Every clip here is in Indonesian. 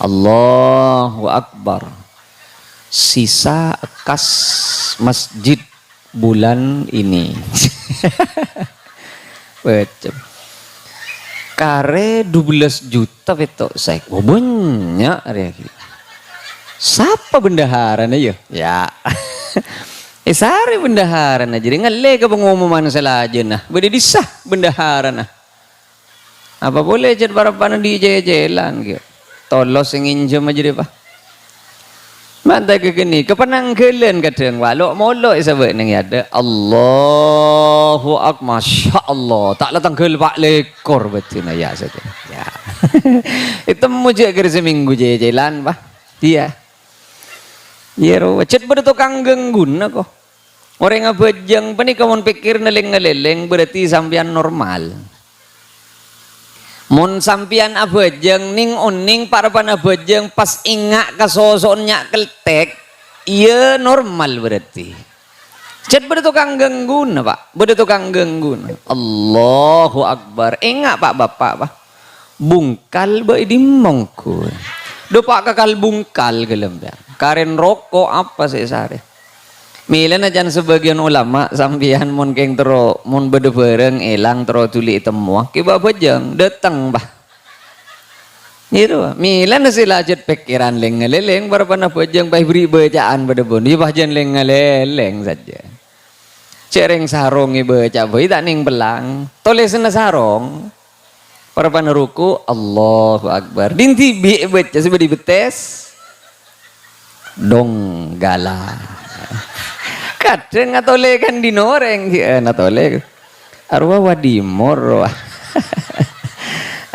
Allahu Akbar. Sisa kas masjid bulan ini. Betul. Kare 12 juta betok saya. Oh banyak hari. Siapa bendaharanya ya? Ya. Sari bendaharan aja. Ngale ke pengumuman selaja nah. Bede disah bendaharan nah. Apa boleh jadi barapan di jalan gitu. Tolos yang injem aja deh pak. Mantai ke gini. Kepenang kalian kadang walok molok sahabat neng ada. Allahu Akbar. Masya Allah. Tak latang kel pak lekor betul nah ya saja. Ya. Itu muja kira seminggu jalan pak. Iya. Ya roh. Cet bertukang genggun kok. Orang ngabejeng pani kamu pikir neleng-neleng berarti sampian normal. Mun sampian abejeng ning uning para pan abejeng pas ingak kasosoknya keltek, iya normal berarti. Cet bertukang genggun pak, bertukang genggun. Allahu Akbar. Ingak pak bapak pak. Bungkal bae di mongku. Do pak kakal bungkal gelem ya. Karen rokok apa sih sare? Milen aja sebagian ulama sampian mun keng tero mun bede bareng elang tero tuli temu kiba bejeng datang bah. Gitu. Milen sila jet pikiran leng-leleng barapana bejeng bae beri bacaan bede bon. Di bah jen leng-leleng saja. Cereng sarong i baca bae tak ning belang. Tolesna sarong. Barapana ruku Allahu Akbar. Dinti bi baca sebedi betes. Dong gala. Kadang atole kan dinoreng atole arwah wadimor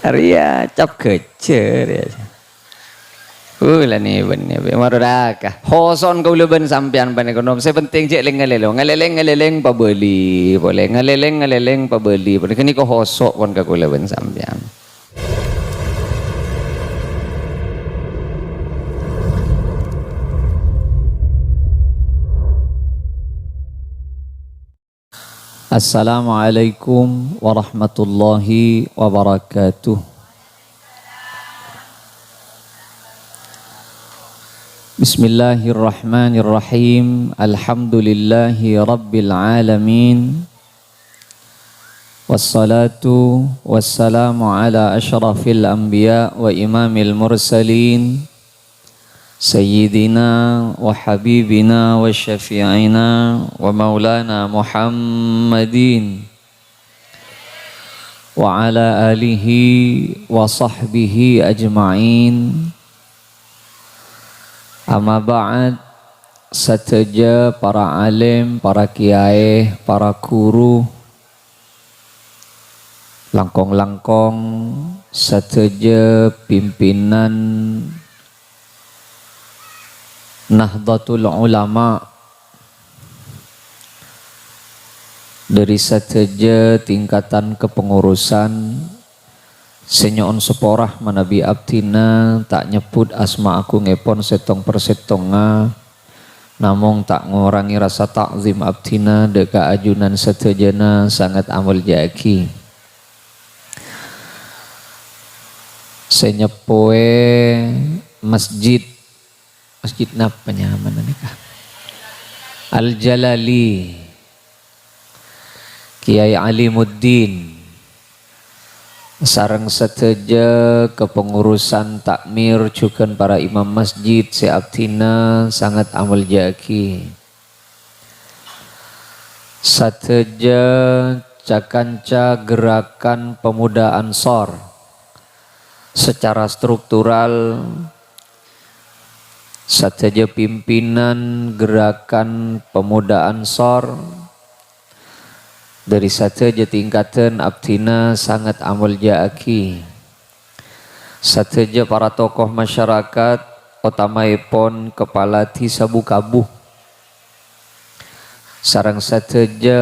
Arya cap kecer ya. Lah ni benih marodaka. Hoson kau leben sampean ban ekonom. Saya penting cek ngaleleng pabeli. Boleh ngaleleng pabeli. Boleh kini kau hosok pun kau leben sampean. Assalamualaikum warahmatullahi wabarakatuh. Bismillahirrahmanirrahim. Alhamdulillahi rabbil alamin. Wassalatu wassalamu ala asyrafil anbiya wa imamil mursalin. Sayyidina wa habibina wa syafi'ina wa maulana Muhammadin wa ala alihi wa sahbihi ajma'in. Amma ba'd, sateja para alim, para kiai, para guru, langkong-langkong, sateja pimpinan Nahdlatul Ulama dari sateja tingkatan kepengurusan senyoon seporah manabi abtina tak nyebut asma aku ngepon setong persetonga namung tak ngurangi rasa takzim abtina deka ajunan satejana sangat amal jaki senyepoe masjid napa nyaman nikah Al-Jalali Kiai Alimuddin sareng sateja kepengurusan takmir juga para imam masjid seabtina sangat amal jaki sateja cakanca gerakan pemuda Ansor secara struktural sateja pimpinan gerakan pemuda Ansor dari sateja tingkatan abtina sangat amal jaki sateja para tokoh masyarakat utamaipun kepala Tisabu Kabuh sarang sateja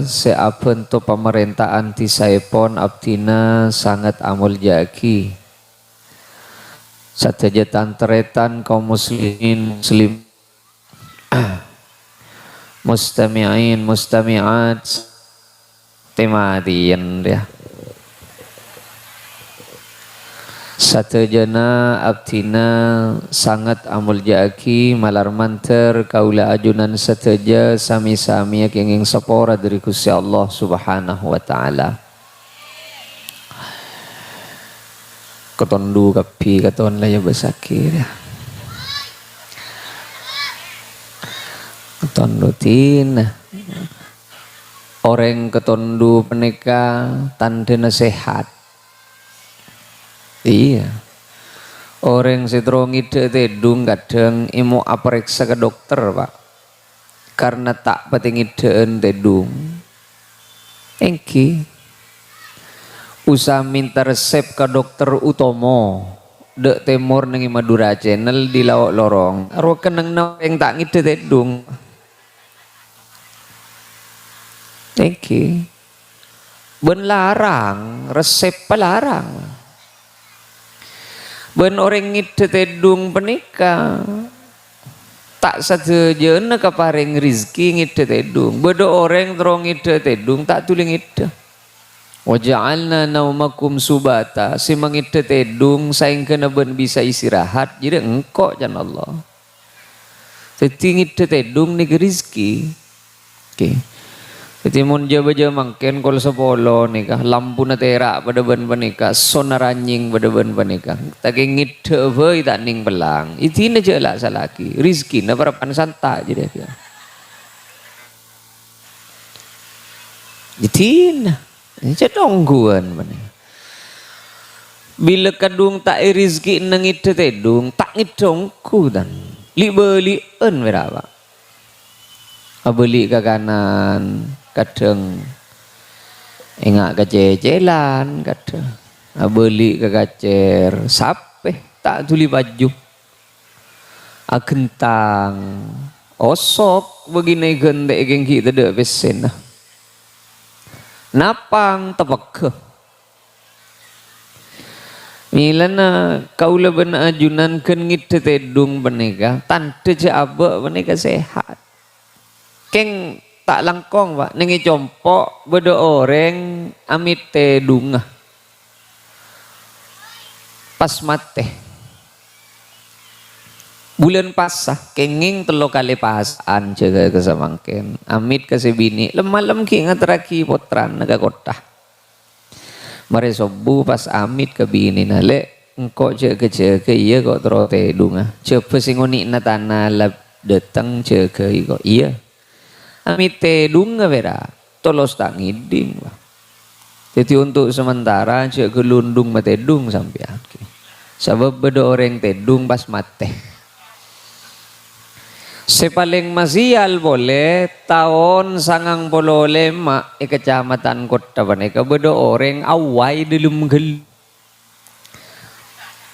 seapunto pemerintahan Tisaipon abtina sangat amal jaki sateja tantretan kaum muslimin muslim mustami'in mustami'at temadian ya Satejana abtina sangat amul jaaki malar manter kaula ajunan sateja sami-sami kenging sapora dari Gusti Allah Subhanahu wa taala. Ketondu kapi katon laya besakir. Ketondu tin. Orang ketondu peneka tandena sehat. Iya. Orang sedrong ide tedung kadang imu apariksa ke dokter, Pak. Karena tak penting ideen tedung. Engki. Usah minta resep ke dokter Utomo. Dek temur nengi Madura Channel di Lawak Lorong. Aro keneng yang tak ngide tedung. Engki. Ben larang, resep pelarang. Ben orang ngide tedung penika tak sadejana kaparing rizki ngide tedung. Bedo orang terong ngide tedung tak tuling ngide. Waja'alna naumakum subata. Si mangide tedung saing kena ben bisa istirahat. Jadi engkau jan Allah. Jadi ngide tedung ni rizki. Okay. Jadi mun jaga mangken kol sepolo nikah lampu na terak pada ben panika sonar anjing pada ben panika taki ngide voi tak ning belang itina je lah salaki rizki na parapan santa je dia itina ini cedongguan mana bila kadung tak rizki nang ngide tedung tak ngidongku dan li belien berapa abeli ke kanan kadang engak kececelan kadang beli ke kacer sape tak tuli baju agentang osok begini gende geng kita dek besen napang tepek milana kaula ben ajunan ken ngide tedung benega tante je abe benega sehat keng tak langkong Pak nengi compok bedo orang amit tedung pas mate bulan pasah kenging telo kali pasan jaga kesamangken amit kasebini lemah-lem ki ngatraki potran naga kota mare sobu pas amit ke bini nale engkau jaga iya kok tero tedung coba singoni na tanah lab datang jaga kok iya amit tedung vera tolos tak ngiding Pak. Jadi untuk sementara cek gelundung matedung sampean. Sebab bedo orang tedung pas mate. Sepaling masial boleh tahun sangang polo lema kecamatan kota paneka bedo orang awai dalam gel.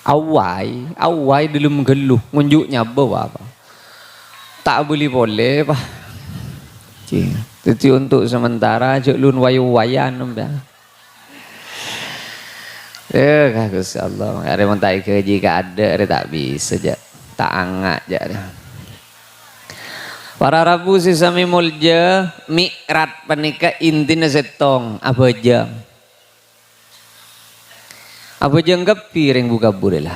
Awai dalam geluh ngunjuknya bawa apa. Tak boleh Pak. Jadi untuk sementara cek lun wayu-wayan dah. Gusti Allah, ada yang tak ke jika ada tak bisa je, tak angkat je. Para Rabu sisami mulja mikrat panika intina setong abajang. Abajang kepiring buka burela.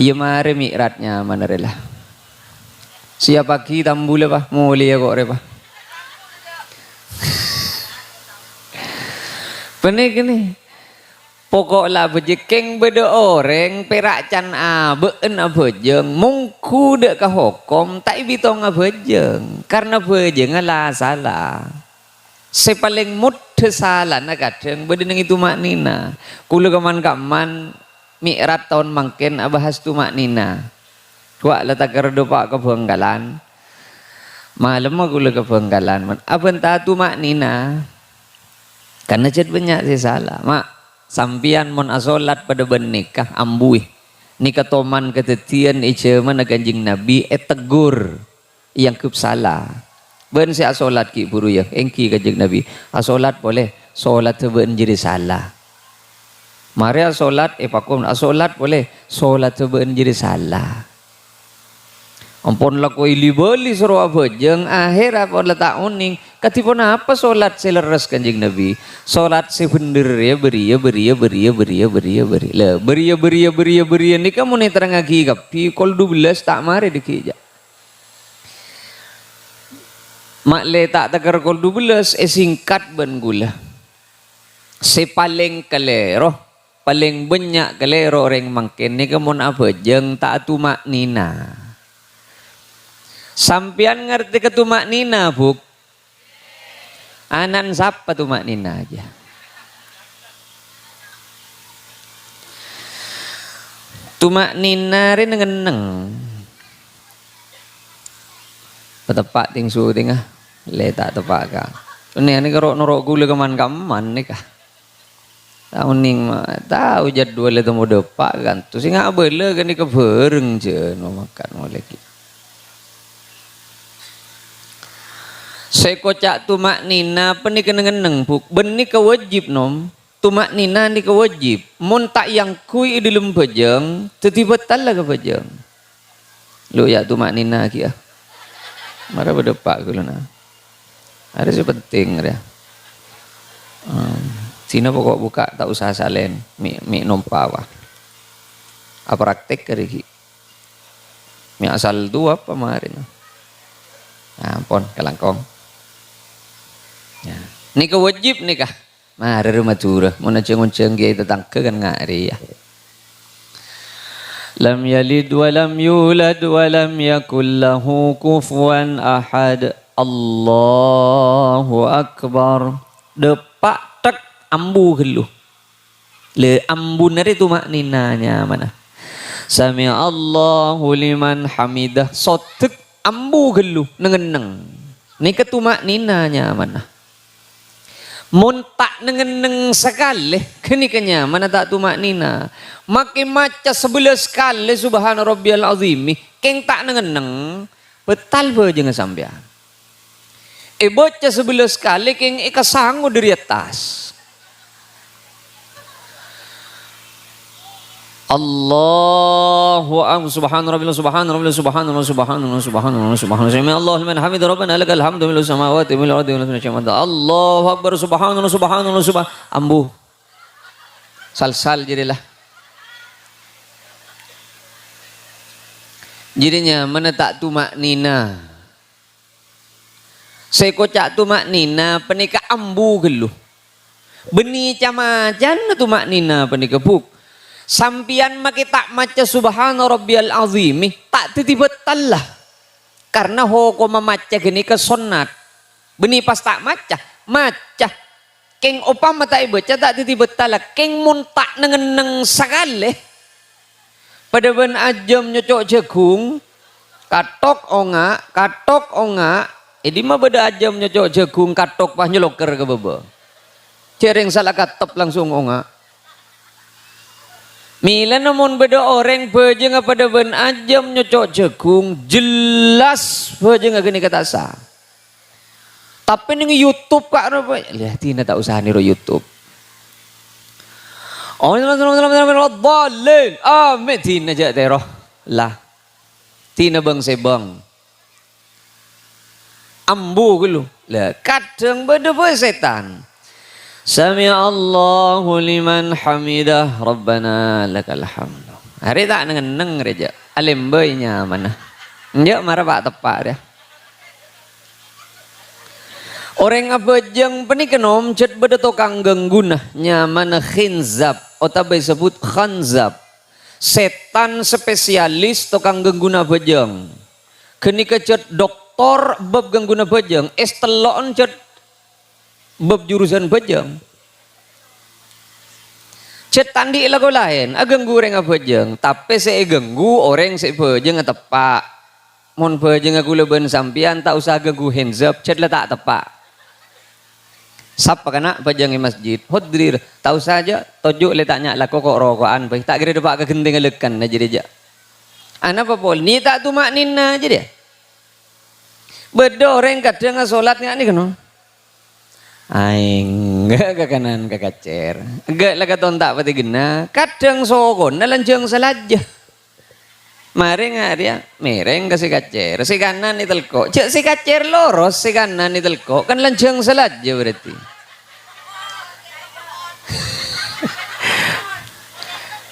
Iya mare mikratnya mana rela. Siapa ki tambule Pak, mulia kok re Pak. Benih gini, pokoklah bejekeng beda orang perak can abeen abejeng mungku dek ke hukum tak bitong abejeng karena bejeng lah salah. Sepaling mudah salah nak kadang beda nang itu maknina. Kula kaman mikrat tahun mangken abahas tu maknina. Tua letak kerdo Pak ke Benggalan. Malam aku ke Benggalan. Aben tu maknina. Karena ced banyak sih salah. Mak, sampian mon asolat pada bernikah ambui. Nikah toman ketetian mana kanjing Nabi tegur yang kup salah. Ben si asolat ki buru ya, engki kanjing Nabi. Asolat boleh, solat tu ben jadi salah. Mari asolat pakum asolat boleh, solat tu ben jadi salah. Ampun lakoi libeli suruh abejeng akhir apa letak uning Katipun apa solat seleres Kanjeng Nabi? Solat sebener ya beri ini kamu nih terang lagi kapi kol 12 tak mari dikija. Mak le tak takar kol 12 singkat ben gula. Paling kalero, paling banyak kalero orang mangkin ni kamu apa jeng tak tumak nina. Sampian ngerti ketumak nina buk. Anan siapa tumak nina aja. Tumak nina rin ngeneng. Tepak tingsu tingah le tak tepak ka. Ini kerok norok gula kaman ni kah. Tahu ning tahu jadwal itu mau depak kan. Tu sing abele kan ni kebereng je no makan oleh kita. Saya kocak tumak nina penik keneng buk benih kewajib nom tumak nina ni kewajib. Mun tak yang kui di dalam pejeng tetiba lah ke pejeng. Lu ya tumak nina kia. Mara berdepak ku na. Ada sih penting dia. Sina pokok buka tak usah salen mi nompa wah. Apa praktek kari ki. Mi asal tu apa kemarin. Ampun kalangkong. Ya. Ni kewajib ni kah? Mari rumah curah. Mau ngeceng dia tetang ke kan ngari ya. Lam yalid wa lam yulad wa lam yakul lahu kufuwan ahad. Allahu akbar. Depak tek ambu gelu. Le ambu nari tu makninanya mana? Sami Allahu liman hamidah. Sotek ambu gelu nengeneng. Ni ketumak ninanya mana? Mun tak nengeneng sekali kenikanya mana tak tumak nina. Makin maca 11 kali subhana rabbiyal azim. Keng tak nengeneng betal be jangan sampean. Baca 11 kali keng ikasangu dari atas. Allahu akbar subhanallah subhanallah subhanallah subhanallah subhanallah subhanallah sami Allahu liman hamid rabbana lakal hamdu milal samawati milal ardi milal syamada Allahu akbar subhanallah subhanallah subhan ambu sal jadilah jadinya mana tak tumak nina saya kocak tumak nina penika ambu gelu beni camajan tumak nina penika buk sampian maki tak maca subhana rabbiyal azim tak titibetal lah karena hoko memaca gini ke sunat beni pas tak maca keng opama tak baca tak titibetal lah keng mun tak nengeneng sekali pada ben ajam nyocok jagung katok onga ini mah beda ajam nyocok jagung katok pas nyeloker ke bebe cereng salah katop langsung onga. Mila namun beda orang bejeng pada ben ajam nyocok jagung jelas bejeng gini kata sah. Tapi nih YouTube kak apa? Lihat tina tak usah niru YouTube. Oh baleng amin tina aja teroh lah tina bang sebang ambu gulu lah kadang beda setan. Sami Allahu liman hamidah Rabbana lakal hamdu. Hari tak nengeneng reja. Alim boynya mana? Njak marah pak tepak dia. Orang apa jeng penikenom cet beda tokang gengguna mana khinzab atau disebut khanzab. Setan spesialis tokang gengguna bejeng. Kini cet doktor bab gengguna bejeng. Estelon cet bab jurusan bejeng cet tandi lagu lain ageng goreng apa bejeng tapi saya genggu orang saya bejeng tepak mon bejeng aku leben sampian tak usah genggu handsap cet lah tak tepak sapa kena bejeng masjid hodrir tahu saja tojuk letaknya lah kok rokokan baik tak kira depak ke genting lekan aja dia anak apa pol ni tak tumak nina aja dia beda orang kadang sholatnya ni kan aing enggak ke kanan ke kacer enggak lah katon tak pati gena kadang sogon nalanjang salaja Mari dia mereng ke si kacer, si kanan ni telko. Cek si kacer loros, si kanan ni telko. Kan lancang salat je berarti.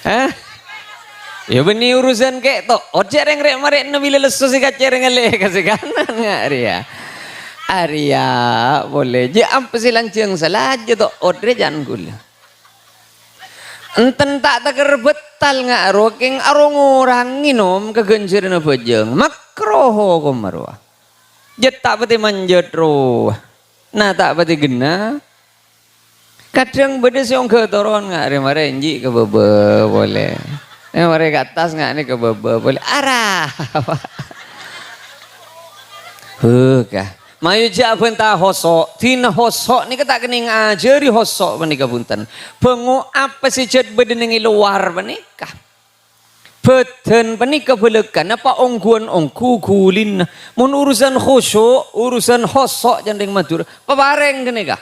Hah? Ya beni urusan kayak to. Oce reng rek marek nabi lesu si kacer ngale ke si kanan nggak dia. Arya boleh. Je apa si lancang salat je to. Odre jangan gula. Enten tak betal nggak roking arung orang nginom kegencer na bejeng makroho komarwa jet tak pati manjat roh nah tak pati gena kadang beda siong ke toron nggak remare enji ke bebe boleh mare ke atas nggak nih ke bebe boleh arah kah mayu jaban ta hosok tina hosok ni ketak kening ajeri hosok menika punten pengu apa si jet bedenengi luar menika beden menika belekan apa ongguan ongku kulin mun urusan khusyuk urusan hosok janding madur pebareng kenika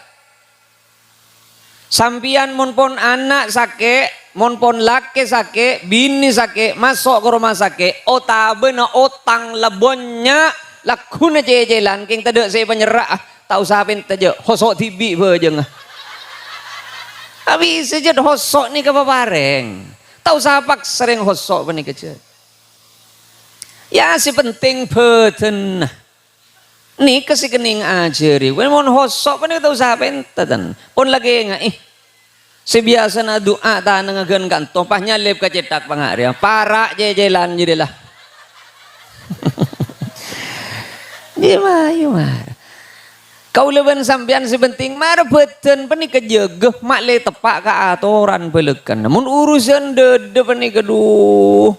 sampian mun pon anak sake mun pon laki sake bini sake masuk ke rumah sake otabena otang lebonnya lakuna jejelan king tade saya penyerah tahu sapin taje hosok tibi bejeng habis saja hosok ni ke papareng tahu sapak sering hosok bani kecil ya si penting beten ni kasih kening ajeri mon hosok bani tahu sapin tadan pun lagi ngai si biasa na doa ta nangagan kantong pah nyalip ka cetak pangaria para jejelan jadilah Gimana? Kau leban sampean sebenting mar beten pani kejegeh mak le tepak ka atoran belekan. Namun urusan dede pani keduh.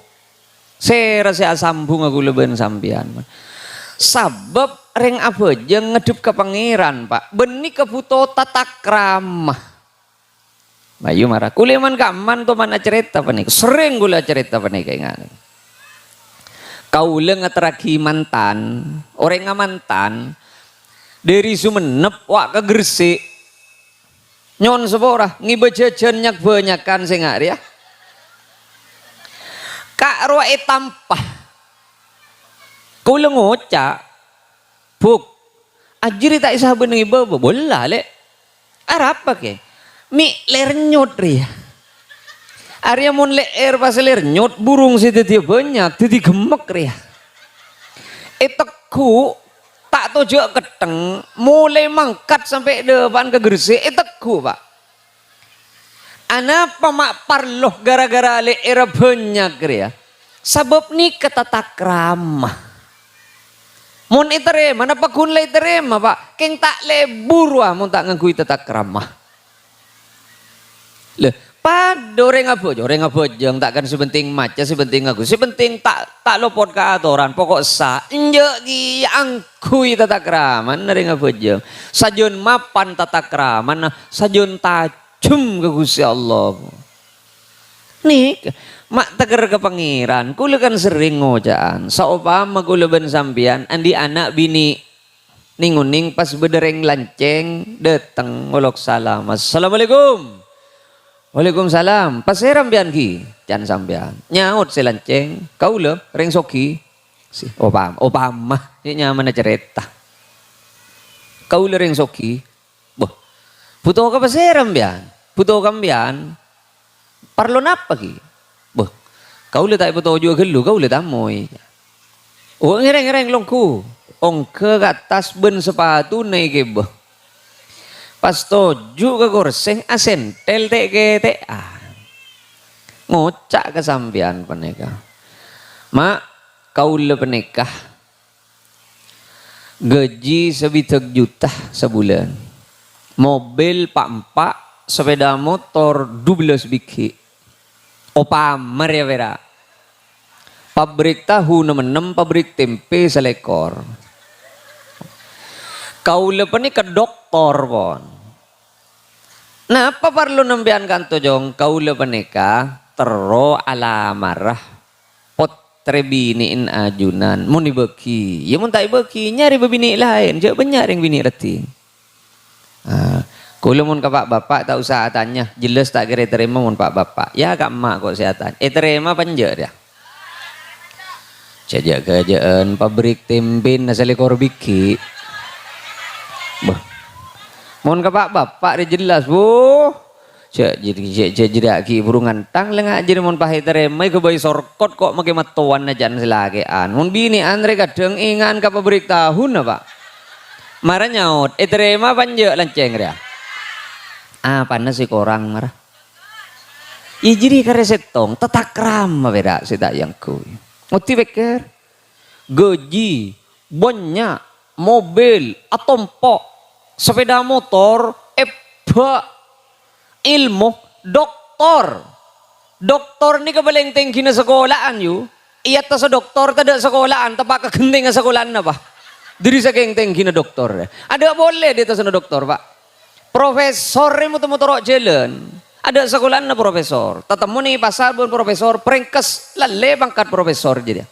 Saya rasa sambung aku leban sampean. Sabab reng apa jeung ngedep ke pangeran, Pak. Benih kebuto tata krama. Bayu marah. Kuleman kaman to mana cerita pani. Sering gula cerita pani kayak kau ngeteraki mantan orang ngamantan dari Sumenep wak ke Gresik nyon sepora ngibejajan nyak banyakan sing ya kak roe tampah kau ngoca buk ajiri tak isah benengi baba bola le arapa ke mi ler nyot ria Arya mun leer pas leer nyot burung si tadi banyak tadi gemek ria. Teku tak tojo keteng mulai mangkat sampai depan ke Gresik teku Pak. Ana pamak parloh gara-gara leer banyak ria. Sebab ni ketata krama. Mun iterema napa kun le iterema Pak. Keng tak lebur wah mun tak nganggo tata krama. Leh Padore ngabo jeng takkan sebenting maca sebenting aku sebenting tak lopot ke atoran pokok sa enjek ki angkui tata krama nare ngabo jeng sajun mapan tata krama sajun tajum ke Gusti Allah nih mak teger ke pangeran kula kan sering ngojaan saupama kula ben sampean andi anak bini ninguning pas bedereng lanceng dateng ngolok salam assalamualaikum Waalaikumsalam. Paseram bian ki, jangan sampean. Nyaut selanceng, kau le, reng soki. Si Obama, ini nyaman cerita. Kau le reng soki. Boh, butuh apa paseram bian? Butuh kambian. Parlo napa ki? Boh, kau le tak butuh juga gelu, kau le tamoy. Oh ngereng longku, ongke atas ben sepatu naik ke boh. Pas toju ke gorseng asentel te ngocak ke sampean peneka mak kaula penekah gaji 1 juta sebulan mobil pak sepeda motor 12 biji opamer ya vera pabrik tahu 6 pabrik tempe selekor kaula penika doktor pon. Nah, apa perlu nembian kanto jong kaula penika tero ala marah potre biniin ajunan mun dibeki. Ya mun tak beki nyari bebini lain, je banyak yang bini reti. Kula mun ka pak bapak tak usah tanya, jelas tak kira terima mun pak bapak. Ya kak emak kok seatan. Terima panjer ya. Cajak kerajaan pabrik tempe nasali korbiki. Bah. Mohon ke bapak dia jelas bu. Cak jadi aki burungan tang lengak jadi mon pahit teremai ke bayi sorkot kok makai matuan aja selakean. Mon bini andre kadang ingan ke pabrik tahun apa? Marah nyaut. Terema panja lanceng dia. Ah panas si korang marah. Ya jadi kare setong tetak ram beda sida yang kui. Mesti pikir gaji, banyak, mobil, atompok, sepeda motor, ilmu, doktor. Doktor ni kabaling tinggi na sekolahan yu. Iya ta sa doktor tada sekolahan tapak kagenting na sekolahan na ba? Diri sa keng tinggi na doktor. Ada boleh dito sa na doktor pak. Profesor mo tumuturo jalan. Ada sekolahan na profesor. Tatamo ni pasar pun profesor, peringkes lale bangkat profesor jadi.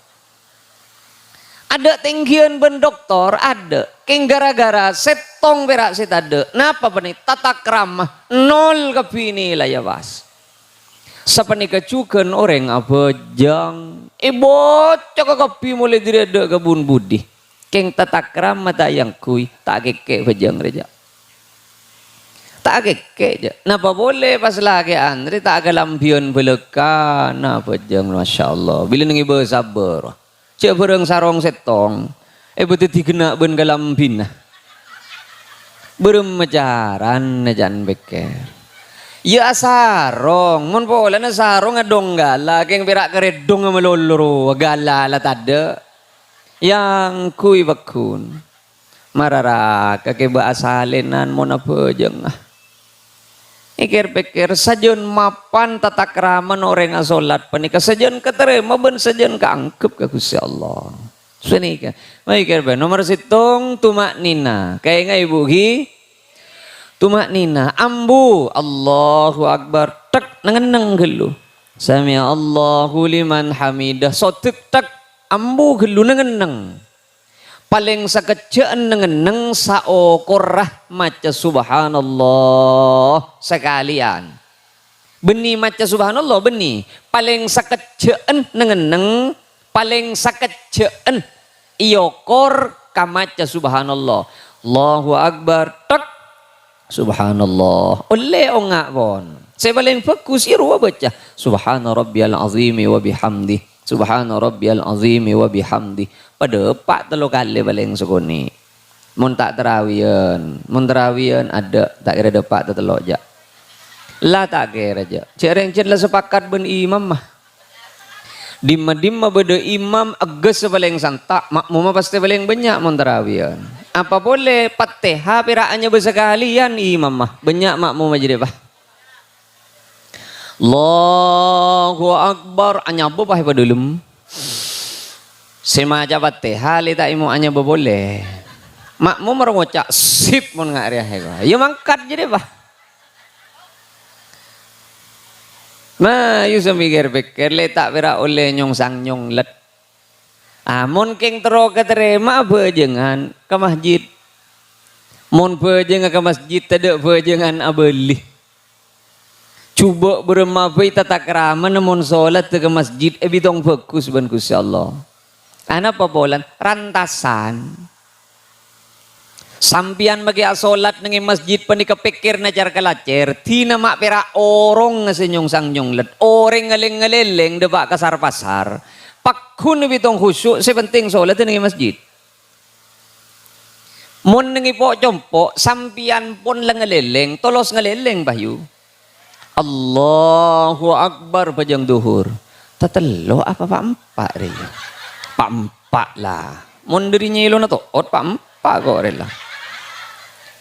Ada tinggian ben doktor, ada. Keng gara-gara setong berak set ada. Napa pa ni? Tata krama nol kapini ya bas. Sapani kacukan orang abajang. Bocok kapi mulai diri ada kebun budi. Keng tata krama tak yang kui tak keke bajang reja. Tak keke je. Napa boleh pas lagi Andre tak galampion beleka. Napa jang Masya Allah. Bila nengi bersabar. Cek bereng sarong setong. Betul digena ben galampin. Berem macaran najan beker. Ya sarong. Mun pola na sarong adong gala. Keng perak keredong meloloro. Gala lah tada. Yang kui bakun. Marara kakeba asalenan mon apa jeng. Ikir-pikir sajon mapan tata kraman orang asolat panika sajon keterima ben sajon keangkep ke Gusti Allah. Sunika. Mikir ben nomor situng tumak nina. Kayak ngai ibu hi. Tumak nina ambu Allahu Akbar tek nengeneng gelu. Sami Allahu liman hamidah sotek tek ambu gelu nengeneng. Paling sakejaan nengeneng saokorah maca subhanallah sekalian. Beni maca subhanallah beni. Paling sakejaan nengeneng, paling sakejaan iokor kamaca subhanallah. Allahu Akbar tak subhanallah. Oleh ongak pon. Saya paling fokus irwa baca subhana rabbiyal azimi wa bihamdi. Subhana rabbiyal azimi wa bihamdi. Pada pak telu kali paling sekuni. Mun tak terawian, ada tak kira depak telok aja. Lah tak kira aja. Cereng lah sepakat ben imam mah. Dimma beda imam agas paling santak, makmum pasti paling banyak mun terawian. Apa boleh Fatihah piraannya bersekalian imam mah. Banyak makmum aja deh, Pak. Allahu Akbar anyabo pah padulum. Semaja Fatihah li tak imu anya boleh. Makmum merongocak sip mun ngak riah ego. Ya mangkat je deh bah. Nah, you semikir-pikir le tak pira oleh nyong sang nyong let. Mun keng tero keterima bejengan ke masjid. Mun bejengan ke masjid tidak bejengan abeli. Cuba bermabai tata krama namun solat ke masjid bitong fokus ban Gusti Allah. Ana pabolan rantasan. Sampian bagi solat nengi masjid pani kepikir na jar kalacer tina mak pera orong senyong sang nyong let orang ngeleng-ngeleleng debak kasar pasar pakun bitong khusyuk sepenting solat nengi masjid. Mun nengi pok compok sampian pun lengeleleng tolos ngeleleng bayu. Allahu Akbar pajang duhur. Tatelo apa pak empat rela. Pak empat lah. Mun dirinya ilo na to ot pak empat kok rela.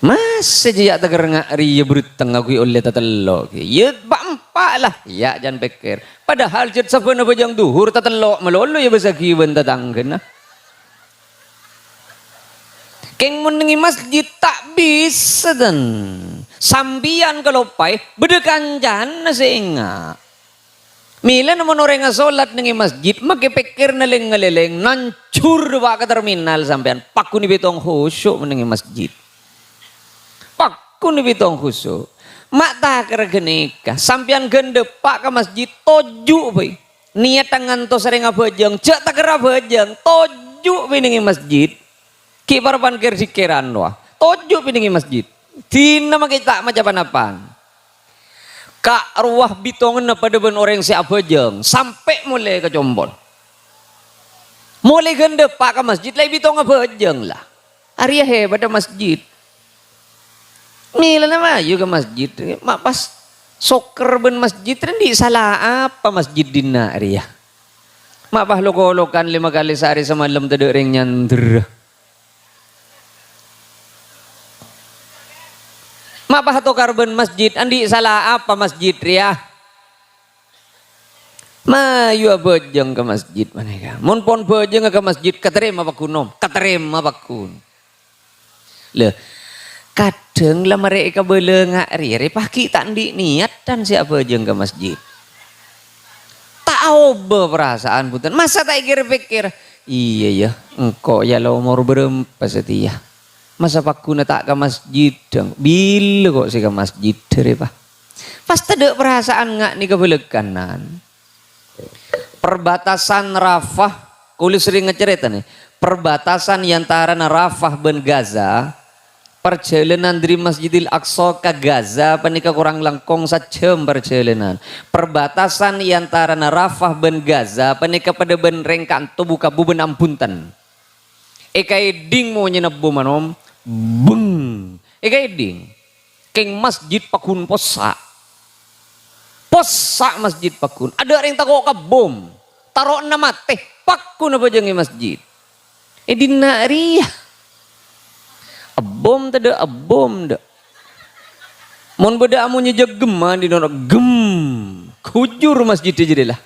Mas sejak tegar ngak riya berutang aku oleh tatelo. Ya pak empat lah. Ya jangan pikir. Padahal jet sabana pajang duhur tatelo melolo ya basa kiban tatanggen. Keng menengi masjid tak bisa dan sambian kalau pai bedekan jana sehingga mila namun orang ngasolat nengi masjid make pikir ngeleng-ngeleng nancur ba ke terminal sampean pakun bitong khusyuk menengi masjid pakun bitong khusyuk mak tak kergenika sampean gendepak ke masjid toju pai niat tangan to sering abejeng cek tak kira abejeng tojuk piningi masjid ki parapan kir sikiran wah tojuk piningi masjid dina makita macam apaan kak ruah bitongan pada ben orang si abejeng sampai mulai ke Jombon mulai gende pak ke masjid lagi bitong abejeng lah Arya hebat masjid Mila nama juga masjid mak pas soker ben masjid rendi salah apa masjid dina Arya mak bah loko-lokan 5 kali sehari semalam tedek ring nyandur mak bah tokar ben masjid andi salah apa masjid Ria mayu bejeng ke masjid maneka mun pon bejeng ke masjid katerima pakunom katerima pakun le kadang lah mereka belengak riri paki tak di niat dan siapa bejeng ke masjid tahu perasaan bukan masa tak pikir iya ya engkau ya lo umur berempat setia masa pakuna tak ke masjid dong bila kok sih ke masjid dari pak pas ada perasaan nggak nih kebelekanan perbatasan Rafah kulis sering ngecerita nih perbatasan antara Rafah ben Gaza perjalanan dari Masjidil Aqsa ke Gaza panika kurang langkong sajam perjalanan perbatasan antara Rafah ben Gaza panika pada ben rengkan tu buka buben ampunten ekai ding mau nyenebu manom beng ekai ding keng masjid pakun posak masjid pakun ada orang takut ke bom taruh nama teh pakun apa jangan masjid dina ria bom tada bom dah mon beda amunya jegema di nona gem kujur masjid jadi lah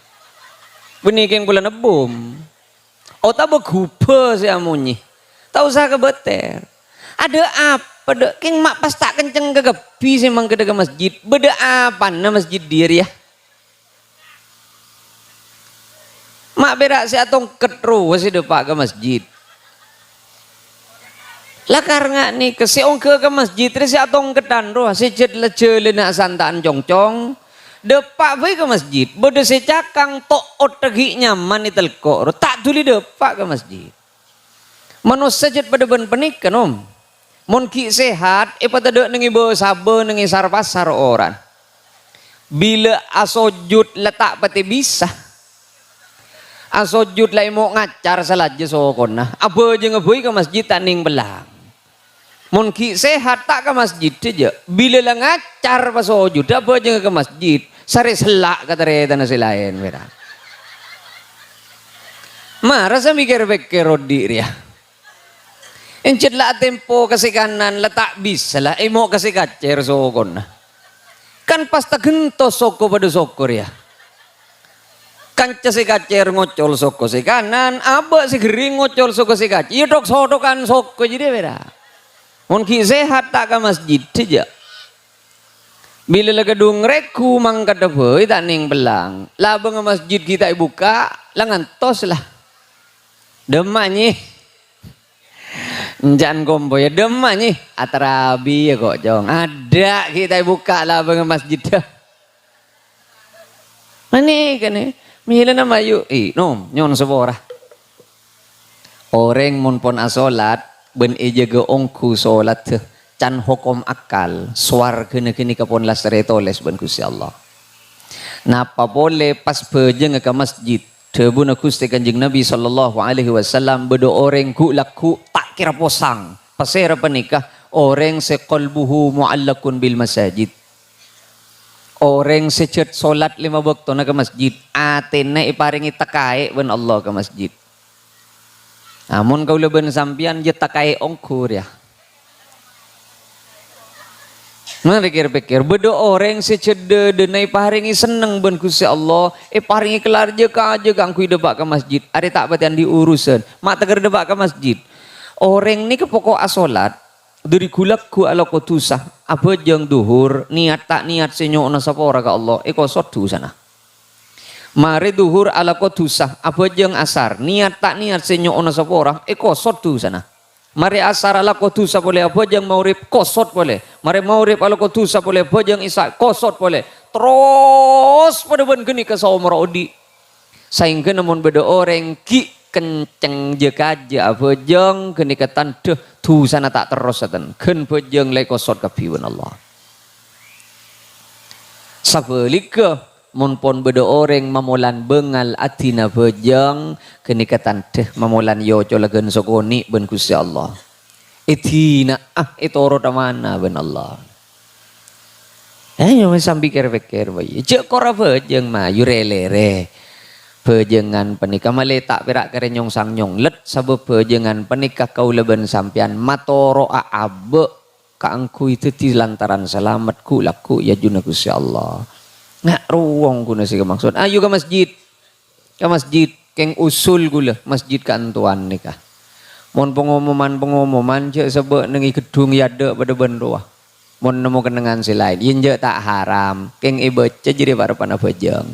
benih keng bulan bom oh tak berkupa si amunya tak usah kebeter ada apa dek keng mak pas tak kenceng ke gepi sih mang ke masjid beda apa na masjid diri ya mak berak si atong ketru si depak ke masjid lah karena nih ke si ongke ke masjid si atong ketan roh si jet lecele nak santaan congcong depak bae ke masjid beda si cakang tok otegi nyaman itel kok tak tuli depak ke masjid manusia jet pada ben penik kan om mon ki sehat pada dek nengi bawa sabar nengi sarpasar orang bila asojud letak pati bisa asojud lai mau ngacar salaja sokona apa aja ngebui ke masjid taning belang mon ki sehat tak ke masjid aja bila lah ngacar pas sojud apa aja ke masjid sare selak kata reta nasi lain merah marah saya mikir-mikir rodi ya encet lah tempo kasih kanan letak bisa lah mau kasih kacer sokona kan pas tak gentos soko pada sokor ya kanca si kacer ngocol soko si kanan abah si gering ngocol soko si kacer iya dok sodokan soko jadi beda mungkin sehat tak ke masjid saja bila lah gedung reku mangkat dapet tak ning belang lah bang masjid kita buka langan tos lah demaknya jangan kombo ya demaknya atarabi ya kok jong ada kita buka lah bang masjid dah mana kan nih mila nama yuk nom nyon sebora orang mun pon asolat ben ejaga ongku solat can hukum akal suar kena kini kapon lasre toles ben Gusti Allah napa boleh pas bejeng ke masjid Debuna Gusti Kanjeng Nabi sallallahu alaihi wasallam bedo orang ku laku tak kira posang pasera penikah orang seqalbuhu muallakun bil masajid orang secet solat 5 waktu na ke masjid atena iparingi takai ben Allah ke masjid namun kau leben sampian je takai ongkur ya nah pikir-pikir bedo orang secede denai paringi seneng ben Gusti Allah paringi kelar je ka aja kang ku debak ke masjid are tak batian diurusan mak teger debak ke masjid orang ni ke pokok asolat dari kulak ku ala kotusah apa jeng duhur niat tak niat senyok na sapa ora ka Allah kosot du sana mari duhur ala kotusah apa jeng asar niat tak niat senyok na sapa ora kosot du sana mari asar ala kotusa boleh apa jeng maurib kosot boleh mari maurib ala kotusa boleh apa jeng isa kosot boleh terus pada ben geni ke saumur odi Sehingga namun beda orang ki kenceng je kaja bejeng kenikatan deh tu sana tak terus satan ken bejeng lek kosot kapiun Allah. Sabalika mun pon beda orang mamulan bengal atina bejeng kenikatan deh mamulan yo colagen sokoni ben Gusti Allah. Itina itoro tamana ben Allah. Ayo sambil pikir-pikir bayi. Cek kora bejeng mah yurelere. Bejengan penikah maletak perak kerenyong sang nyong let sabab bejengan penikah kau leben sampian matoro aabe kaangku itu di lantaran selamat ku laku ya juna Gusti Allah. Nggak ruang guna sih maksud. Ayo ke masjid keng usul gula masjid kantuan nikah. Mon pengumuman cek sebab nengi gedung yada pada bendoa. Mon nemu kenangan si lain, yen tak haram, keng ibaca jadi para panah bejeng.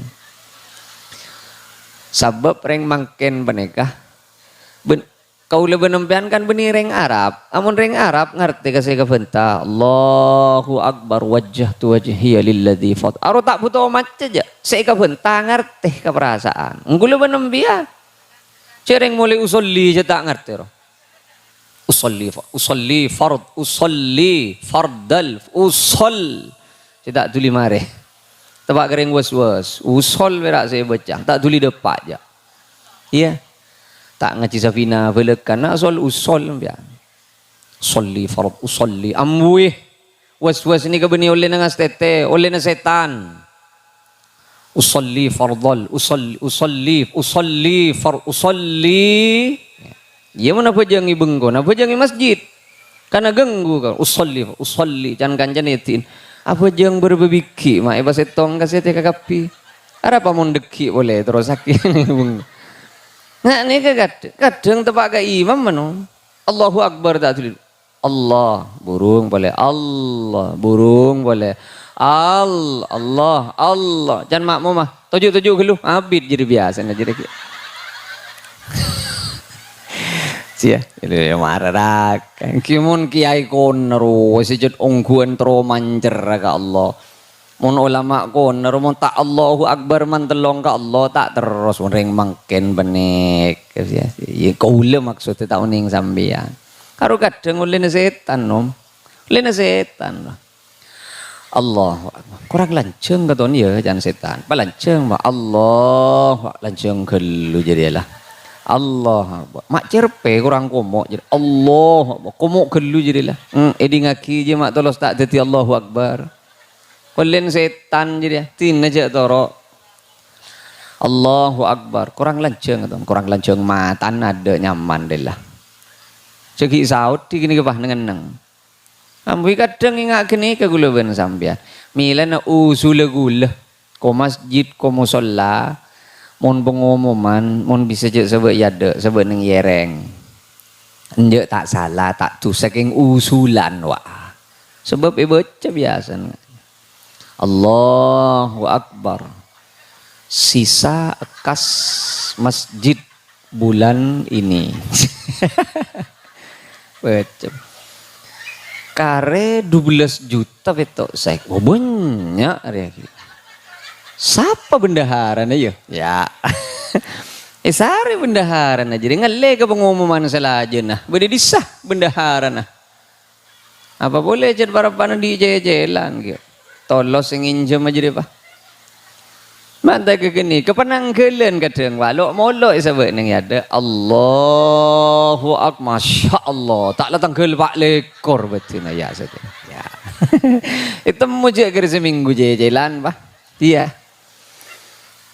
Sabab reng mangken benekah, kau lebih nempian kan beni reng Arab, amun reng Arab ngerti kasih kebenta, Allahu Akbar wajah tu wajhiya lilladzi fat. Aro tak butuh macam aja, saya kebenta ngerti keperasaan. Engkau lebih nempian, cereng mulai usolli je tak ngerti roh. Usolli fardal tidak tuli mare tebak kering was usol berak saya baca tak tuli depak je iya tak ngaji safina belekan nak usol biar usolli fard usolli amwih was ni kebeni oleh nang astete oleh na setan usolli fardal usolli ya mana pejang ibeng ko, na pejang masjid, karena ganggu kau. Usolli, jangan kanjan itin. Apa jang berbebiki, mak iba setong kasih teka kapi. Ada apa mondeki boleh terus sakit ibeng. Nah ni kadang tepak ke imam mano. Allahu Akbar tak tulis. Allah burung boleh. Allah burung boleh. Allah. Jangan makmu mah. Tujuh gelu. Abid jadi biasa jadi. Cia, itu marah kan. Kimun kiai konero, sejut ongguan tro mancer ka Allah. Mun ulama konero, mun tak Allahu Akbar mantelong ka Allah tak terus ring mangken benek. Ya, kaula maksudnya tak uning sambian. Karo kadang ulene setan nom, ulene setan. Allahu Akbar. Kurang lanceng katon ya jangan setan. Palanceng mah Allah lanceng gelu jadilah. Allah mak cerpe kurang komok jadi Allah komok gelu jadilah edi ngaki je mak tolos tak jadi Allahu Akbar kolen setan jadi tin aja toro Allahu Akbar kurang lanceng matan ada nyaman deh lah segi saut di gini kepah neng ambil kadang ingat kini ke gula ben sambian milana gula ko masjid ko musola mon pengumuman mon bisa je sebab yada sebab neng yereng enjek tak salah tak tu saking usulan wah sebab baca biasa Allahu Akbar sisa kas masjid bulan ini baca kare 12 juta betul saya banyak hari siapa bendaharan aja? Ya. Sari bendaharan aja. Jadi ngale ke pengumuman selaja nah. Bede disah bendaharan nah. Apa boleh jadi para panah di jalan gitu. Tolos yang injem aja deh pak. Mata ke gini kepenanggelan kadang walau molo isabek neng ada Allahu Akbar Masya Allah tak latang gel pak lekor betul ya saja. Ya. Itu muja kira seminggu jalan pak. Iya.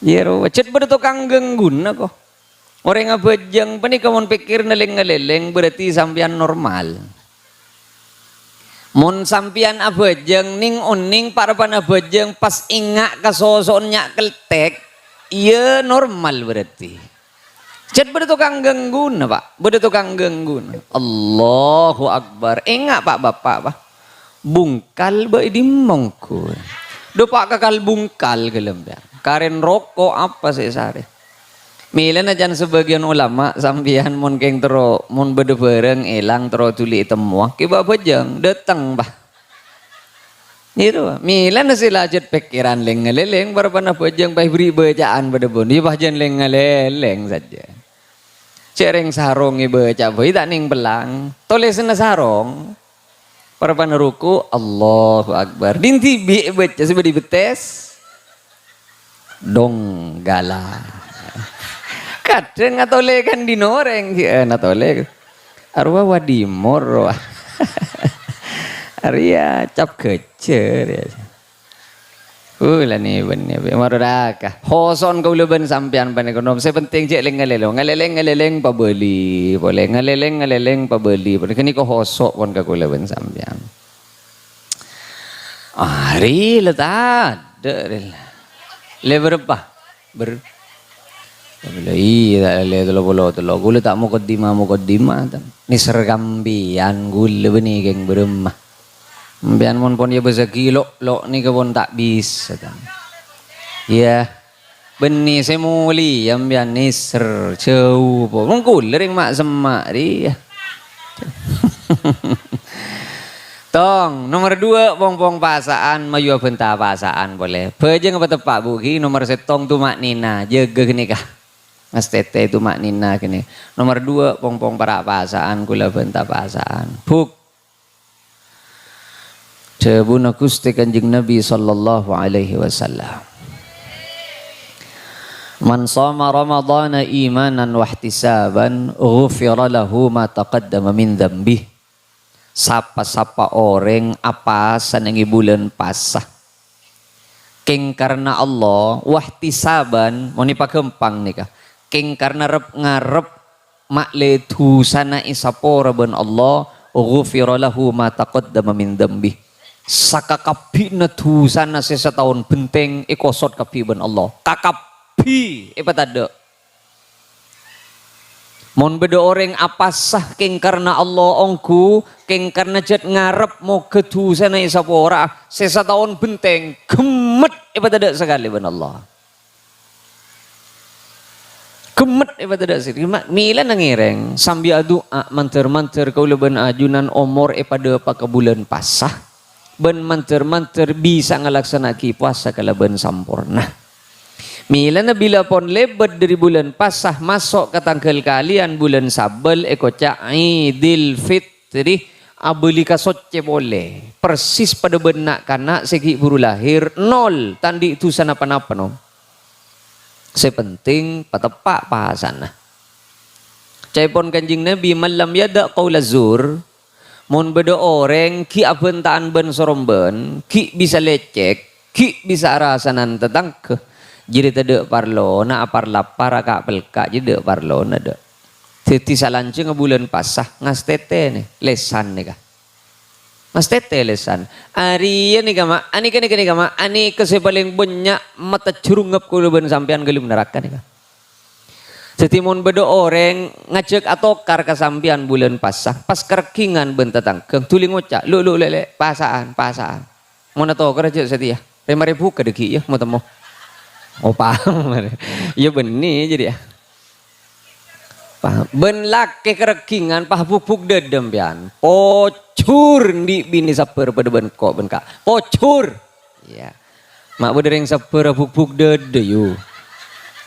Ya ro, cet bertukang genggun kok. Orang ngabejeng pani kamu pikir neleng-neleng berarti sampian normal. Mun sampian abejeng ning oning para pan abejeng pas ingak kasosonnya keltek, iya normal berarti. Cet bertukang genggun pak, bertukang genggun. Allahu Akbar, ingak pak bapak pak. Bungkal ba di mongko. Do pak kakal bungkal gelem karen rokok apa sih sare milen aja sebagian ulama sambian mon keng tero mon bede bareng elang tero tuli temua kiba bejeng datang bah Itu, milan na sila jet pikiran leng-ngeleleng, barapana pejeng pah beri bacaan pada bun, di bahajan leng-ngeleleng saja. Cereng sarong baca, boy tak ning belang, tolesan na sarong, barapana ruku, Allahu Akbar, dinti bi baca sebab dibetes, dong gala. Kadang atole kan dinoreng, atole, arwah wadimor, Arya cap kecer ya. Lah ni benih marodaka. Hoson kau leben sampean pan ekonom. Saya penting cek ngaleleng pabeli. Boleh ngaleleng pabeli. Pada kini kau hosok pun kau leben sampean. Hari letak. Le berapa? Iya, le telo. Gula tak mau kodima. Ni sergambian gula benih geng beremah. Bian mon pon ya beza kilo lo ni kebon tak bisa kan. Ya benih semuli yang bian niser jauh po mengkul ring mak semak dia. Tong nomor 2 pong pasaan mayu benta pasaan boleh. Bejeng apa tepak buki nomor setong tu mak nina jaga gini kah. Mas tete itu mak nina gini. Nomor 2 pong para pasaan kula benta pasaan. Buk Cebuna Gusti Kanjeng Nabi sallallahu alaihi wasallam. Man shoma ramadhana imanan wa ihtisaban ghufira lahu ma taqaddama min dzambi. Sapa-sapa orang apa sanangi bulan pasah. King karena Allah wa ihtisaban moni pakempang nikah. King karena ngarep makle dosana isapora ben Allah ghufira lahu ma taqaddama min dzambi. Saka kapi na dosana sesetahun benteng ikosot kapi ben Allah kakapi tada mon beda orang apa sah king karena Allah ongku king karena jet ngarep mau kedusana isapora sesetahun benteng gemet tada sekali ben Allah gemet tada sih mila nangireng sambil doa manter kau leben ajunan omor pada pakabulan pasah ben manter bisa ngelaksanaki puasa kala ben sampurna. Mila na bila pon lebet dari bulan pasah masuk ke tanggal kalian bulan sabel ekoca Idul Fitri abeli kasocce boleh. Persis pada benak kanak segi buru lahir nol tandi itu sana apa no. Sepenting patepak pahasana. Caipon Kanjeng Nabi malam yada qaula zur mon beda orang ki abentaan ben soromben ki bisa lecek ki bisa rasanan tentang ke jadi tade parlo na aparla para ka pelka jadi parlo na de teti salanceng bulan pasah ngas tete nih lesan nih kah ngas tete lesan ari nih kama ani kama ani kesepaling banyak mata curungap kulo ben sampean gelum neraka nih kah Setimon bedo orang ngajak atau kar kasampian bulan pasah pas kerkingan bentatang keng tuling ngocak lu lele pasaan mau nato kerja setia 5.000 ke deki ya mau temu oh paham ya benih jadi ya paham ben laki kerkingan pah pupuk dedem pian pocur di bini saper pada ben kok ben kak pocur ya mak bedereng saper pupuk dede yu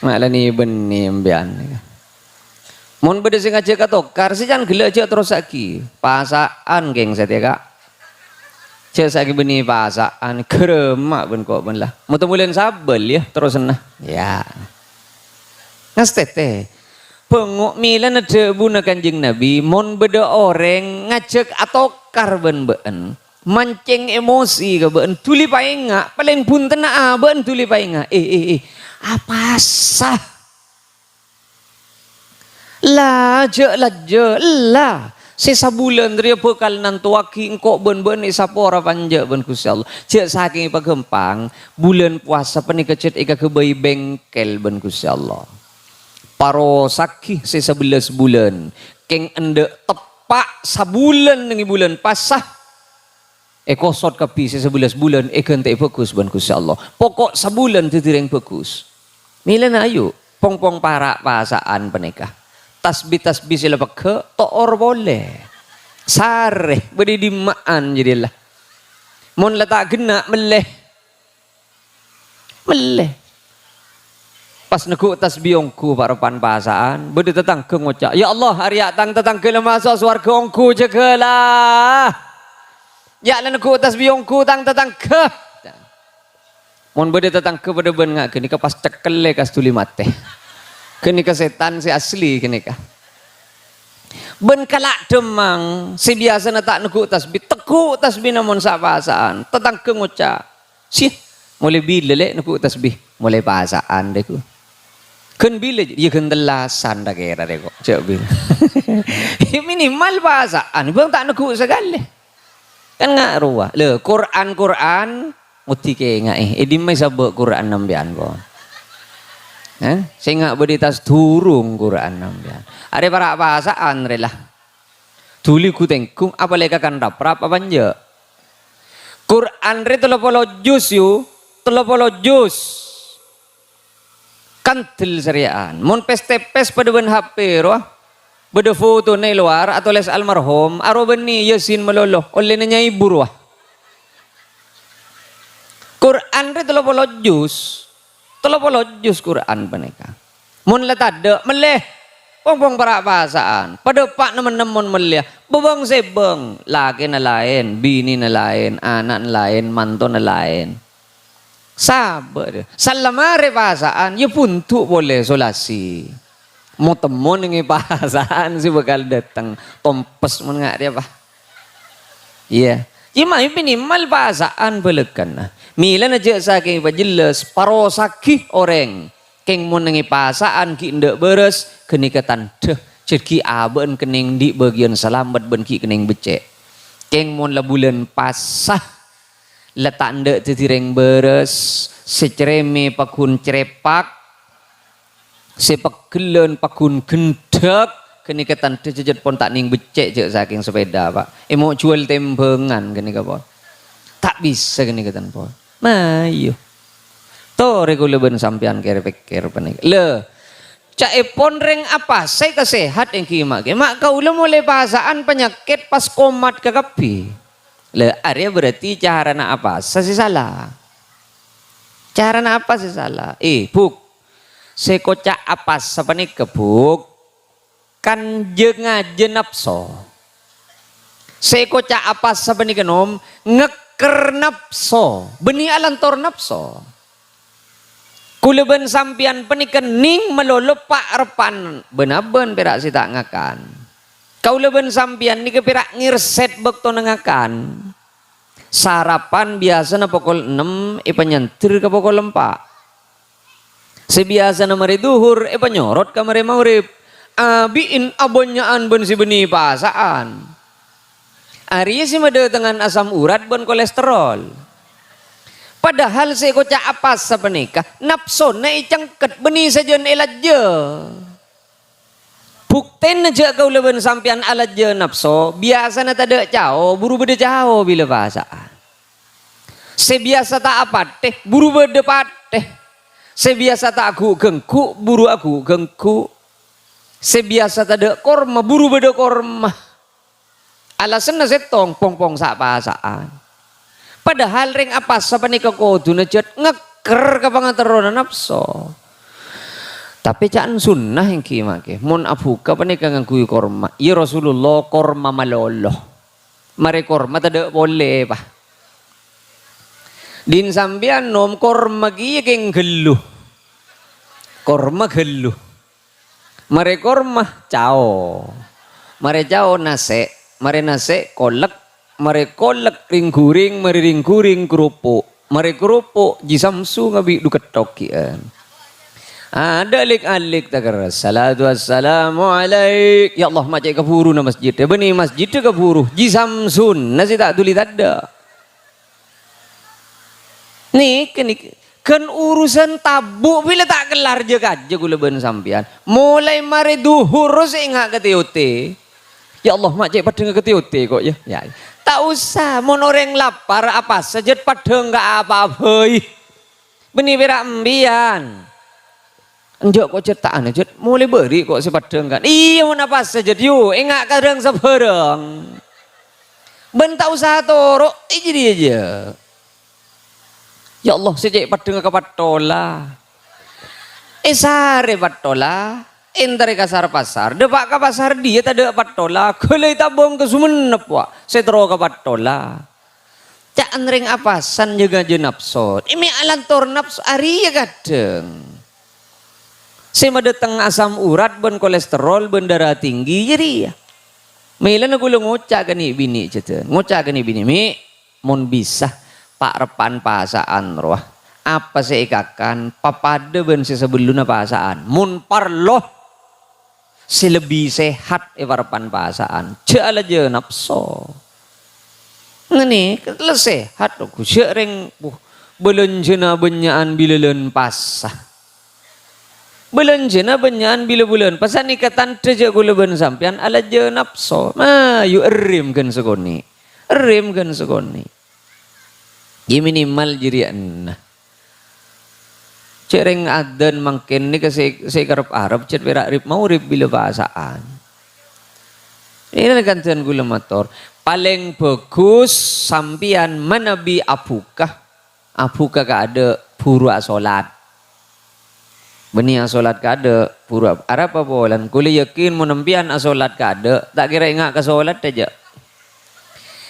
malah ni benih ambian. Mon beda sing ngajak atokar si jangan gila aja terus lagi. Pasaan geng setia kak. Cek lagi benih pasaan keremak ben kok ben lah. Mau temulian sabel ya terus nah. Ya. Ngastete. Penguk milan ada buna Kanjeng Nabi. Mon beda orang ngajak atokar ben. Mancing emosi ke ben. Tuli paenga paling punten ben tuli paenga. Apa sah lah sisa bulan dia bekal nantuaki engkau ben isapora panja ben Gusti Allah cek saking pagempang bulan puasa penik kecet ika kebayi bengkel ben Gusti Allah paro sakih sisa 11 bulan keng ende tepak sabulan nengi bulan pasah kosot kapi sisa 11 bulan kente fokus ben Gusti Allah pokok sabulan titireng fokus mila na ayo pong para pasaan penikah tasbih sila pakke toor boleh sare beri dimaan jadilah Mun letak gena meleh. Pas neguk tasbih ongku parapan pasaan, bede tetang ke ngocak. Ya Allah, hari tang tetang ke masuk swarga ongku jegelah. Ya lan neguk tasbih ongku tang tetang ke. Mun bede tetang ke bede ben ngak kini ka pas cekel kas tuli mate. Kini ka setan si asli kini ka. Ben kalak demang si biasa na tak neguk tasbih teguk tasbih namun sak pasaan tetang ke ngocak. Sih mulai bila lek neguk tasbih mulai pasaan deku. Kan bila ya kan telasan dah kira deh kok cak bil. Minimal pasaan bang tak neguk segala. Kan ngak ruah. Le Quran muti ke ngak di mai sabuk Quran nambian ko. Saya ngak beritas turung Quran nambian. Ada para pasaan relah. Tuli ku tengkung apa leka kan raprap apa anje. Quran re 30 juz yu, 30 juz. Kantil seriaan. Mun pes pada ben HP roh. Beda foto na luar atau les almarhum aro beni yasin meloloh oleh nanya ibu roh. Quran re 30 juz. 30 juz Quran paneka. Mun letade meleh pong para bahasaan. Pada pak nemen-nemen melih. Bebang sebeng laki na lain, bini na lain, anak na lain, mantu na lain. Sabar. Salamare bahasaan, ya puntuk boleh solasi. Mau temun dengan bahasaan si bakal datang. Tompes mun ngak dia apa? Iya. Cuma minimal bahasaan belekan. Mila na je saking jelas parosaki orang. Keng mun nengi bahasaan ki ndak beres kenikatan deh. Cerki aben kening di bagian selamat ben ki kening becek. Keng mun la bulan pasah letak ndak titireng beres secereme pakun cerepak sepegelen pakun gendek kenikatan jejet pon tak ning becek je saking sepeda pak mau jual tembengan kenika pon tak bisa kenikatan pon mayu to regule ben sampean kere pikir panik le cak epon reng apa saya kesehat yang kimak mak kau mulai bahasaan penyakit pas komat ke kapi. Le area berarti cara na apa? Sasi salah. Cara na apa sih salah? Buk. Sekocak apa sapani kebuk? Kan jengaje nafso. Sekocak apa sapani kenom? Ngeker nafso. Beni alantor nafso. Kuleben sampian penikan ning melolo pak repan. Benaben perak si tak ngakan. Kau leben sampian ni kepirak ngirset bekto nengakan. Sarapan biasa na pukul 6, penyentir ke pukul 4. Sebiasa na mari duhur, penyorot ke mari maurib. Abiin abonyaan ben si beni pasaan. Ari si made dengan asam urat ben kolesterol. Padahal si kocak apa sapenika napson na icangket beni sajen elaje. Bukten aja kau leben sampian alat je nafso biasa na tada cao buru beda cao bila bahasaan. Sebiasa tak apa teh buru beda pateh. Sebiasa tak aku gengku buru aku gengku. Sebiasa tada korma buru beda korma. Alasan na setong pong sak bahasaan. Padahal ring apa sapani kekodu najet ngeker ka pangaterona nafso. Tapi caan sunnah yang kimake. Mun abuka panika ngangkui korma. Ya Rasulullah korma malolo. Mari korma tidak boleh pak. Din sambian nom korma kia keng geluh. Korma geluh. Mari korma cao. Mari cao nase. Mari nase kolek. Mari kolek ringguring. Mari ringguring kerupuk. Mari kerupuk jisamsu ngabi duketokian. Ada alik takar salatu wassalamu alaik. Ya Allah macam keburu na masjid. Beni masjid tu keburu. Jisamsun nasi tak tuli tanda. Ni kan urusan tabu bila tak kelar je kaje gula ben sampian. Mulai mari duhur saya ngak ketiote. Ya Allah macam pada ngak ketiote kok ya. Ya. Tak usah mon orang lapar apa saja pada enggak apa-apa. Beni berak embian. Njok kok cetaan aja mulai beri kok sepadeng kan iya mau apa saja yuk enggak kadang sebarang bentak usaha toro jadi aja. Ya Allah sejak padeng ke patola. Sare patola. Entar kasar pasar. Depak ke pasar dia tak ada patola. Kalau tabung ke Sumenep wa. Setro ke patola. Cak anring apasan juga jenapsot. Ini alantor nafsu ari ya kadang. Saya datang asam urat ben kolesterol ben darah tinggi jadi ya. Mila na gulo ngocak gani bini cete. Ngocak gani bini mi mon bisa pak repan pasaan roh. Apa saya ikakan papade ben sebelumnya pasaan. Mun parloh si lebih sehat repan pasaan. Jala je nafsu. Ngene ketele sehat aku sering belenjena benyaan bilelen pasah. Belenjena benyaan bila bulan pasan ikatan teja gula ben sampian ala je nafsu. Yu erim kan segoni. Erim kan segoni. Ye minimal jirian. Cereng adan mangken ni kasi karep Arab cet berak rip mau rip bila bahasaan. Ini kan tuan gula motor. Paling bagus sampian manabi apukah. Apukah ada pura solat. Beni asolat kada pura Arab apa bolan kuli yakin menempian asolat kada tak kira ingat ke solat aja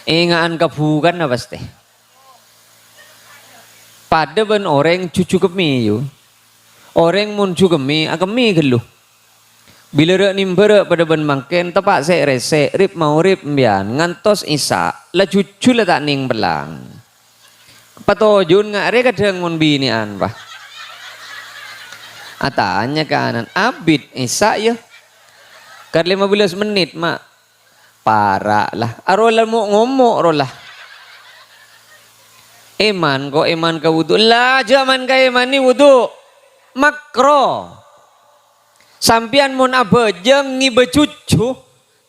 ingaan ke bukan apa pasti pada ben orang cucu kemi yo orang mun cucu kemi akemi gelu bila rek nimber pada ben mangken tepak saya rese rip mau rip mbian ngantos isa la cucu la tak ning belang patojun ngare kadang mun binian bah atanya kanan abid isa ya kan 15 menit mak parah lah arolah mau ngomong rolah iman kok iman ke wudu lah zaman ke iman ni wudu makro sampian mun abejeng ngi becucu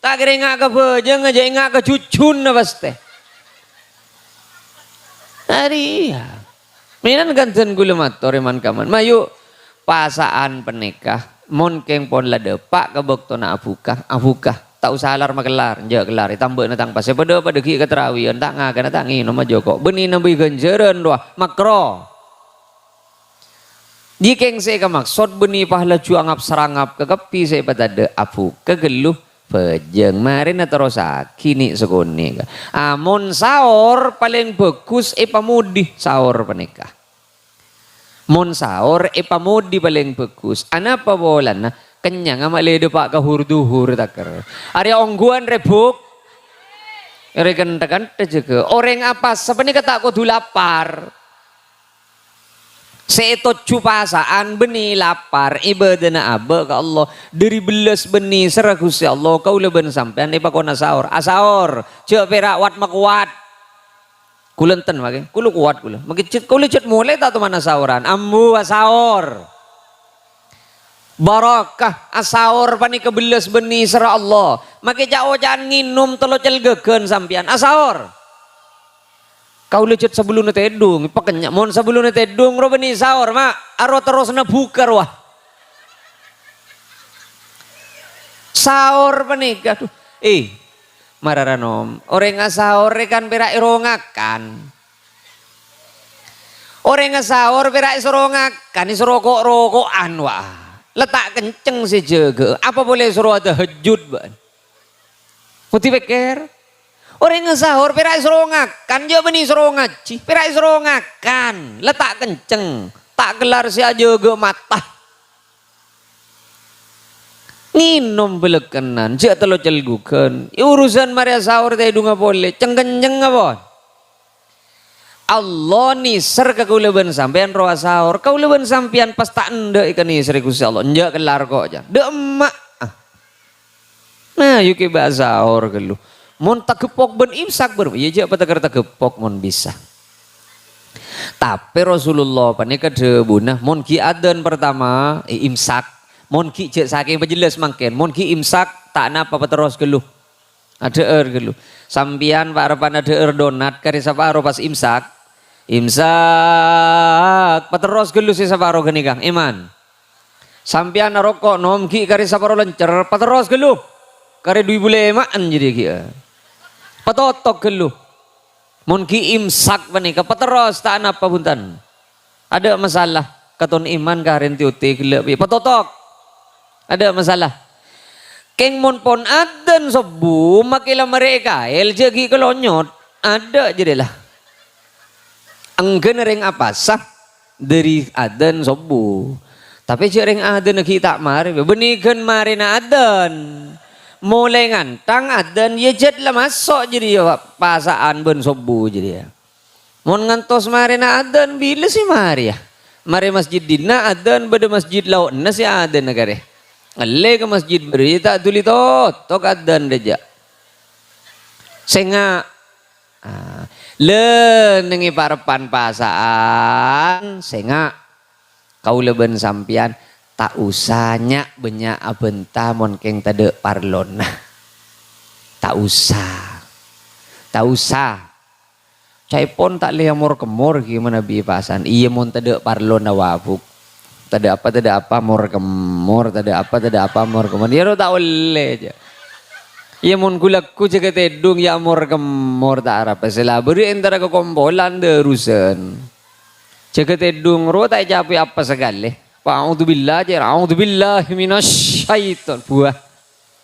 tak kira ngak ke bejeng aja ngak ke cucun na pasti hari ya minan ganten gula mator iman kaman mayu pasaan penikah mon keng pon lade pak ke bekto na afukah tak usah alar magelar je gelar tambah natang pas pada ki keterawian tak ngakan tak ngino ma joko beni nabi genjeren doa makro di keng se ka maksud beni pahla cuangap serangap ke kepi se patade afukah geluh pejeng marin terus kini segoni amon sahur paling bagus pamudi sahur penikah mon sahur pamudi paling bagus ana apa bolan na kenyang ama ledo pak kahur duhur takar area ongguan rebuk regen tekan tejeke orang apa sebenarnya kata aku lapar seetot cupasaan beni lapar ibadana abe ke Allah dari belas beni seragus ya Allah kau leben sampean kona sahur asahur cek perak wat makuat kulenten makin kulu kuat kulu makin kulu cet mulai tak tu mana sahuran ambu asahur barakah asahur pani kebelas beni serah Allah makin jauh jangan nginum telo celgegen sampian asahur kau lecet sebelum tedung pakenya mon sebelum tedung ro beni sahur mak aro terus na bukar wah sahur pani aduh mararanom orang sahur kan berak irongakan orang sahur berak irongakan isrokok rokokan wah letak kenceng si jaga apa boleh suruh ada hajud ban putih beker orang sahur berak irongakan dia beni irongaci berak irongakan letak kenceng tak gelar si jaga mata nginom belekenan cek telo celgukan urusan Maria sahur teh dunga boleh cengkenceng apa Allah niser ke kuleban sampean roa sahur kuleban sampean pas tak ende ikan nisri Gusti Allah njak kelar kok aja de emak nah yuki ba sahur gelu mun tak gepok ben imsak ber ya jak patakar tak gepok mun bisa tapi Rasulullah panika debunah mun ki adzan pertama imsak mon ki cek saking pejelas mangken mon ki imsak tak napa terus geluh ada geluh sampian pak repan ada donat kari saparo pas imsak terus geluh si saparo geni kang iman sampian rokok nom ki kari saparo lencer terus geluh kari dui bule maan jadi ki Patotok kelu. Mun ki imsak panika pateros tak apa punten. Ada masalah katon iman karen tiuti kelep patotok. Ada masalah. Keng mun pon adan sobu makila mereka el jegi kelonyot ada jadilah. Enggen ring apa sah dari adan sobu. Tapi jering adan kita mari benikan mari na adan. Mulai ngantang adan ya jad lah masuk jadi ya pasaan ben sobu jadi ya. Mun ngantos mari na adan bila sih mari ya. Mari masjid dina adan beda masjid lawan nasi adan negara. Alle ke masjid beri tak tuli tok adan deja. Senga le nengi parapan pasaan senga kau leben sampian tak usahnya banyak abenta mon keng tade parlon tak usah cai pon tak le amor kemor gimana bi pasan iya mon tade parlon nawabuk tade apa mor kemor tade apa mor kemor dia tak oleh aja iya mon kulakku jaga tedung ya mor kemor tak arap sela beri antara ke kombolan derusan jaga tedung ro tak capai apa segala A'udzubillah jar a'udzubillahi minasyaiton buah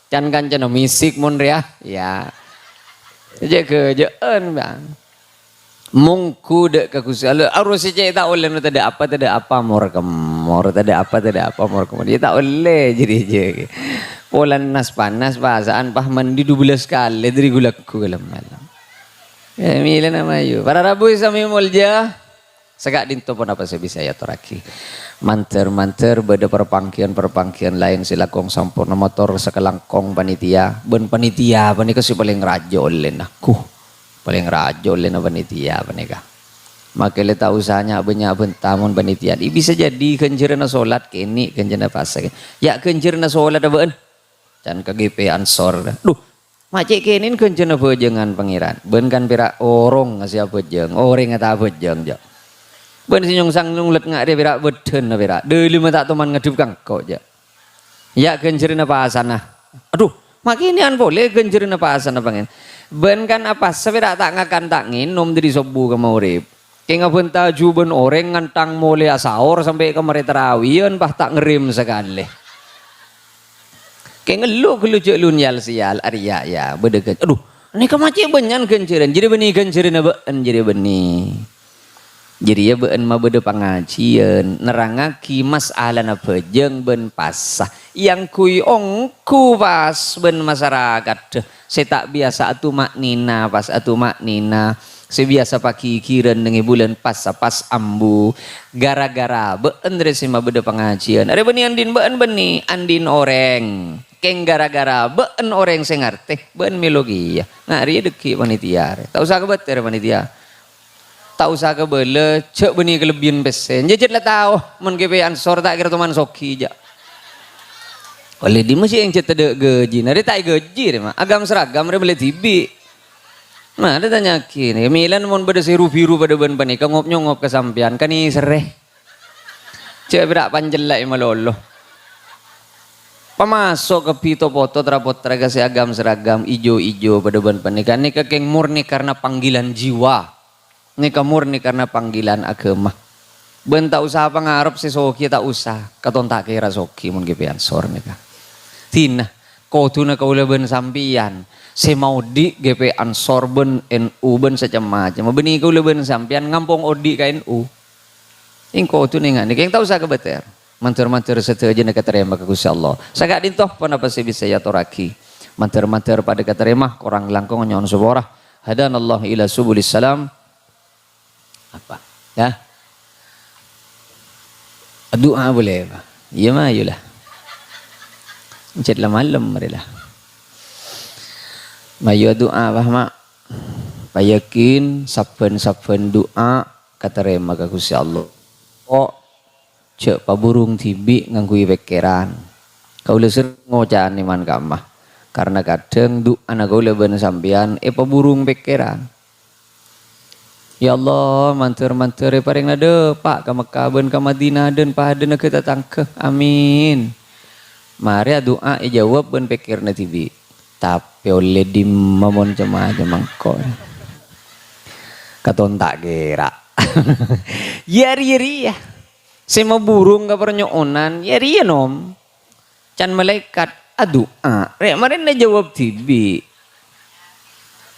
can kancana misik mon ya jaga jeun bang mungku dek kekusala arus cek tak oleh tak ada apa mor kemor tak ada apa mor kemor dia tak oleh jadi je polan nas panas bahasaan pah mandi 12 kali dari gulaku dalam malam ya mila nama yo para rabu sami mulja segak dinto pun apa saya bisa ya toraki manter beda perpangkian lain silakong sampurna motor sekelangkong panitia ben panitia panika si paling rajo len aku paling rajo len panitia panika makele tak usahnya banyak bentamun panitia bisa jadi kenjerna salat kini kenjerna pasake ya kenjerna salat beun can KGP ansor duh macik kenin kenjerna bejengan pangeran ben kan pira orong ngasih bejeng orang ngata bejeng jo ben sinyong sang nunglet ngak dia berak beden na berak deuli mah tak teman ngedip kangko ja ya genjeurna paasana aduh makinian boleh genjeurna paasana pangen ben kan apa seberak tak ngakan tak nginum dari sobu ka maurip ke ngabenta juben oreng ngantang mulai asaur sampai ke mari tarawian bah tak ngerim sekali ke ngelu kelucu lunyal sial arya ya bedeget aduh ini kemaci benyan genjeureun jadi benih genjeurna beun jadi benih jadi ya beun mah bede pangajian nerangaki masalah na bejeng ben pasah yang kui ongku pas ben masyarakat saya tak biasa atu maknina pas atu maknina saya biasa pagi kiran dengan bulan pas ambu gara-gara beun resi mah bede pangajian ada benih andin beun benih andin oreng keng gara-gara beun oreng saya ngerti beun melogi ya ngari deki panitia tak usah kebeter panitia tak usah ke bele cek benih kelebihan pesen jajet lah tahu men GP ansor tak kira teman soki ja oleh di masih yang cet ada gaji nari tak gaji deh mah agam seragam dia boleh tibi mah ada tanya kini milan mon beda seru biru pada ban panika ngop nyongop kesampian kan ini sereh cek berak panjelak malolo pemasok ke pito foto terapot teragasi agam seragam ijo pada ban panika ini kekeng murni karena panggilan jiwa nikah murni karena panggilan agama ben tak usah pangarep si soki tak usah katon tak kira soki mun gepean sor nikah tina koduna kaula ben sampian si mau di GP ansor ben NU ben macam beni kaula ben sampian ngampung odi ka NU ing koduna ngan nikah tak usah kebeter manter seteja nak terima ka Gusti Allah sagak dintoh pun apa sih bisa ya toraki manter pada katerima orang langkong nyon suborah hadanallahu ila subulis salam apa ya doa boleh pak iya mah ayolah cetlah malam marilah mayu doa apa mak payakin saben doa katerima ka Gusti Allah oh cek paburung tibi ngangguy pikiran kaula sering ngocaan iman kamah karena kadang doa na kaula ben sampean paburung pikiran ya Allah manter paring nade pak ke Mekah ben ke Madinah dan pahadeuna kita tangkeh amin mari doa jawab ben pikirna tibi Tapi oleh di mamon cema mangko. Katon tak kira. Yari ya. Sema burung ka pernyonan, yari nom. Can malaikat adu. Rek marin na jawab tibi.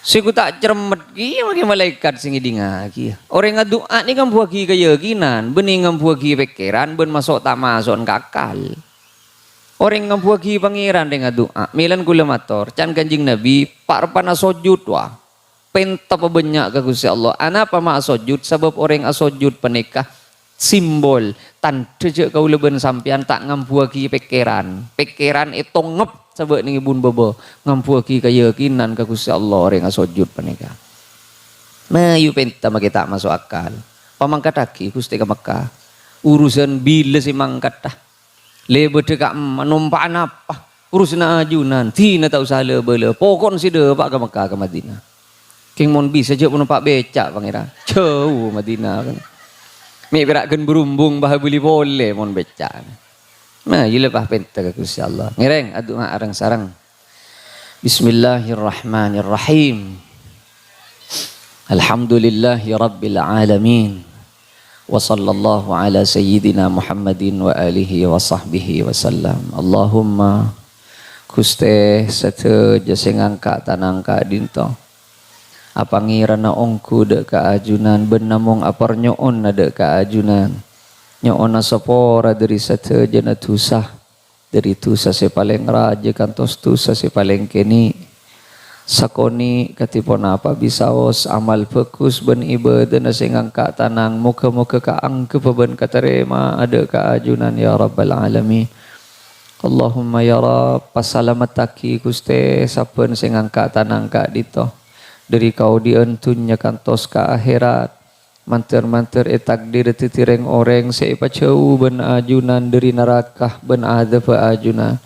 Siku tak cermet ki maki malaikat sing idinga ki. Orang ngadua ni kan buaki keyakinan, bening kan buaki pikiran, ben masuk tak masuk kakal. Orang yang buaki pangeran dengan doa. Milan kula matur, can Kanjeng Nabi parpana sujud wah. Penta banyak ke Gusti Allah. Ana apa mak sujud sebab orang asujud penikah simbol tanda je kau leben sampean tak ngampuaki pikiran. Pikiran itu ngep sebab ni bun babo ngampuaki keyakinan ke Gusti Allah orang asujud penikah. Mayu penta maki tak masuk akal. Pamangkat aki Gusti ka Mekah. Urusan bila si mangkat dah. Lebe dekat menumpaan apa urusan ajunan tina tak usah bela pokon si de pak ke Mekah ke Madinah king mon bisa je pun pak becak pangeran jauh Madinah kan mi berakkan berumbung bah beli boleh mon becak nah ye lepas penta ke Gusti Allah ngereng adu arang sarang Bismillahirrahmanirrahim Alhamdulillahi rabbil alamin wa sallallahu ala sayyidina Muhammadin wa alihi wa sahbihi wa sallam. Allahumma kuste satu jase ngangka tanangka dinto. Apangirana ongku dek kaajunan benamong apar nyoon na dek kaajunan. Nyoon na sapora dari satu jana tusah. Dari tusah si paling raja kantos tusah si paling keni. Sakoni katipon apa bisaos amal fokus ben ibadah na singangka tanang muka-muka kaang kepaben katerema ada kaajunan ya rabbal alamin Allahumma ya Rabb pasalamataki Gusti saben singangka tanang ka dito dari kau dientunnya kantos ka akhirat manter-manter takdir titireng orang seipacau ben ajunan dari neraka ben adab ajunan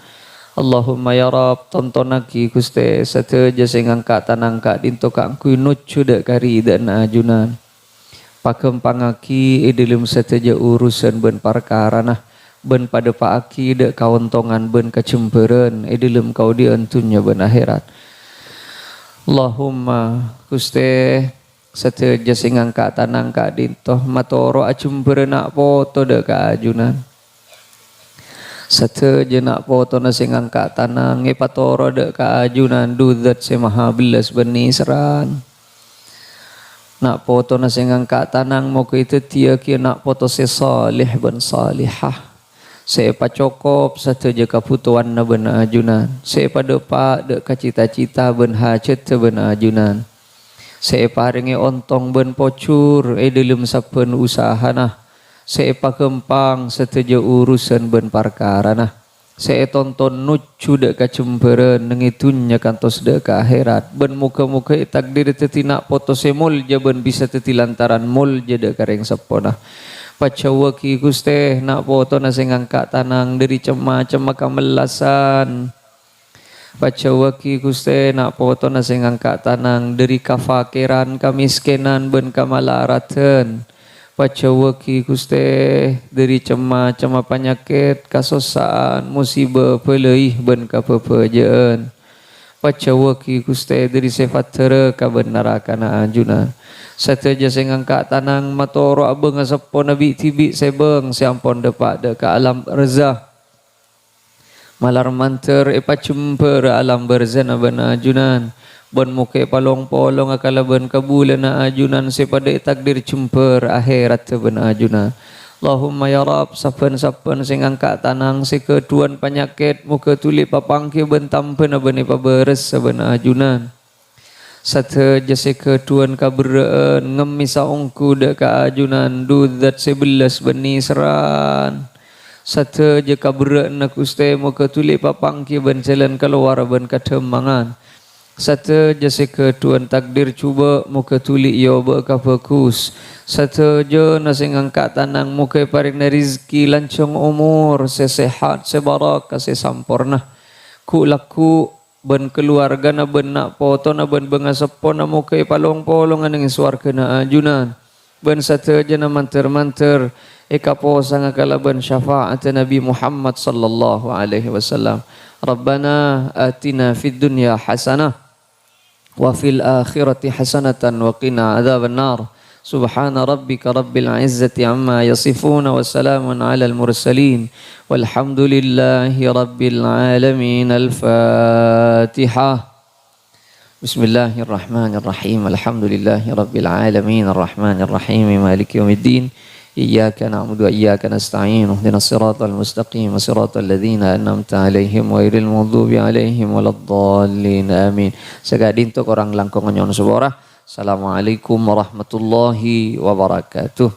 Allahumma ya Rab tontonaki Gusti sateja sing angkat tanangka dinto kang kunucu dek kari dan ajunan pakem pangaki idilim sateja urusan ben perkara nah ben pada paaki dek kauntongan ben kecemperan idilim kau diantunnya ben akhirat Allahumma Gusti sateja sing angkat tanangka dinto matoro acemperan nak poto dek ajunan Satu jenak foto na sing angkat tanang ipatoro dek kaajunan dudat si maha belas beni seran. Nak foto na sing angkat tanang mo itu tia kia nak foto si salih ben salihah. Sepa cokop satu je kaputuan na ben ajunan. Sepa depak dek kacita-cita ben hajat ben ajunan. Sepa ringi ontong ben pocur dalam saben usaha nah. Saya pakempang setuju urusan ben perkara nah. Saya tonton nucu dek kacemperan nengitunya kantos dek ke akhirat. Ben muka-muka takdir tetina foto semul je ben bisa teti lantaran mul je dek kareng sepona. Pacawaki Gusti nak foto na sing angkat tanang dari cema-cema kamelasan. Pacawaki Gusti nak foto na sing angkat tanang dari kafakiran kamiskinan ben kamalaratan. Pacawaki Gusti dari cema penyakit kasosaan musibah pelih ben kapepejaan pacawaki Gusti dari sifat tera kabenaran ajunan sateja sing angkat tanang matoro abeng asapon nabi tibi sebeng siampon depak de ka alam rezah malar manter ipacumper alam berzana ben ajunan bon muke palong-polong akala ben kabulan na ajunan sepada takdir cumper akhirat ben ajunan Allahumma ya Rab sapen-sapen sing angkat tanang si keduan penyakit muka tuli papangki ben tampen ben paberes ben ajunan sate jase keduan kaberaan ngemisa ongku dek ajunan dudat 11 beni seran sate je kaberaan Gusti muka tuli papangki ben jalan keluar ben kademangan Satu jasa ketuan takdir cuba muka tulik yo berka fokus. Satu je nasi ngangkat tanang muka paring na rizki lancong umur sesehat sebarak sesampurna. Ku laku ben keluarga na ben nak poto na ben bengasapon na muka palong-polong anang suarga na ajunan. Ben satu je na manter-manter ikapo sanga kalaban syafaat Nabi Muhammad sallallahu alaihi wasallam. Rabbana atina fid dunya hasanah wa fil akhirati hasanatan wa qina adzaban nar. Subhana rabbika rabbil izzati amma yasifun wa salamun alal mursalin walhamdulillahi rabbil alamin. Al-Fatihah. Bismillahirrahmanirrahim. Alhamdulillahi rabbil alamin arrahmanir rahim maliki yaumiddin. Iyyaka na'budu wa iyyaka nasta'in. Ihdinas siratal mustaqim, siratal ladzina an'amta 'alaihim ghairil maghdubi 'alaihim waladdallin. Amin. Sagadin to orang langkong nyon subora. Assalamualaikum warahmatullahi wabarakatuh.